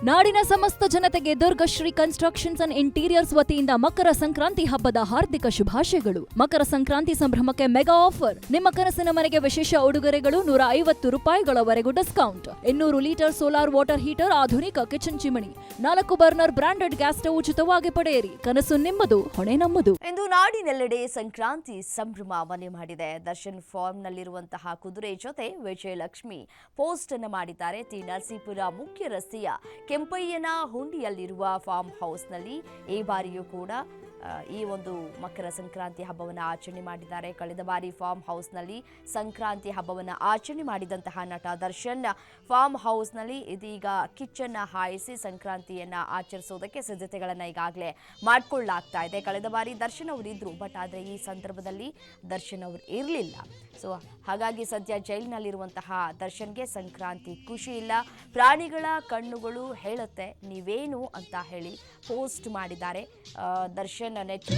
ನಾಡಿನ ಸಮಸ್ತ ಜನತೆಗೆ ದುರ್ಗಶ್ರೀ ಕನ್ಸ್ಟ್ರಕ್ಷನ್ಸ್ ಅಂಡ್ ಇಂಟೀರಿಯರ್ಸ್ ವತಿಯಿಂದ ಮಕರ ಸಂಕ್ರಾಂತಿ ಹಬ್ಬದ ಹಾರ್ದಿಕ ಶುಭಾಶಯಗಳು. ಮಕರ ಸಂಕ್ರಾಂತಿ ಸಂಭ್ರಮಕ್ಕೆ ಮೆಗಾ ಆಫರ್. ನಿಮ್ಮ ಕನಸಿನ ಮನೆಗೆ ವಿಶೇಷ ಉಡುಗೊರೆಗಳು, ₹150 discount, 200 litre solar water heater, ಆಧುನಿಕ kitchen chimney, 4 burner branded gas stove ಉಚಿತವಾಗಿ ಪಡೆಯಿರಿ. ಕನಸು ನಿಮ್ಮದು, ಹೊಣೆ ನಮ್ಮದು. ಇಂದು ನಾಡಿನೆಲ್ಲೆಡೆ ಸಂಕ್ರಾಂತಿ ಸಂಭ್ರಮ ಮನೆ ಮಾಡಿದೆ. ದರ್ಶನ್ ಫಾರ್ಮ್ ನಲ್ಲಿರುವಂತಹ ಕುದುರೆ ಜೊತೆ ವಿಜಯಲಕ್ಷ್ಮಿ ಪೋಸ್ಟ್ ಅನ್ನು ಮಾಡಿದ್ದಾರೆ. ಟಿ ನರಸೀಪುರ ಮುಖ್ಯ ರಸ್ತೆಯ ಕೆಂಪಯ್ಯನ ಹುಂಡಿಯಲ್ಲಿರುವ ಫಾರ್ಮ್ ಹೌಸ್ನಲ್ಲಿ ಈ ಬಾರಿಯೂ ಕೂಡ ಈ ಒಂದು ಮಕರ ಸಂಕ್ರಾಂತಿ ಹಬ್ಬವನ್ನು ಆಚರಣೆ ಮಾಡಿದ್ದಾರೆ. ಕಳೆದ ಬಾರಿ ಫಾರ್ಮ್ ಹೌಸ್ನಲ್ಲಿ ಸಂಕ್ರಾಂತಿ ಹಬ್ಬವನ್ನು ಆಚರಣೆ ಮಾಡಿದಂತಹ ನಟ ದರ್ಶನ್ ಫಾರ್ಮ್ ಹೌಸ್ನಲ್ಲಿ ಇದೀಗ ಕಿಚ್ಚನ್ನ ಹಾಯಿಸಿ ಸಂಕ್ರಾಂತಿಯನ್ನು ಆಚರಿಸೋದಕ್ಕೆ ಸಿದ್ಧತೆಗಳನ್ನು ಈಗಾಗಲೇ ಮಾಡಿಕೊಳ್ಳಲಾಗ್ತಾ ಇದೆ. ಕಳೆದ ಬಾರಿ ದರ್ಶನ್ ಅವರು ಇದ್ರು, ಬಟ್ ಆದರೆ ಈ ಸಂದರ್ಭದಲ್ಲಿ ದರ್ಶನ್ ಅವರು ಇರಲಿಲ್ಲ. ಸೊ ಹಾಗಾಗಿ ಸದ್ಯ ಜೈಲಿನಲ್ಲಿರುವಂತಹ ದರ್ಶನ್ಗೆ ಸಂಕ್ರಾಂತಿ ಖುಷಿ ಇಲ್ಲ. ಪ್ರಾಣಿಗಳ ಕಣ್ಣುಗಳು ಹೇಳುತ್ತೆ ನೀವೇನು ಅಂತ ಹೇಳಿ ಪೋಸ್ಟ್ ಮಾಡಿದ್ದಾರೆ. ದರ್ಶನ್ ನೆಚ್ಚ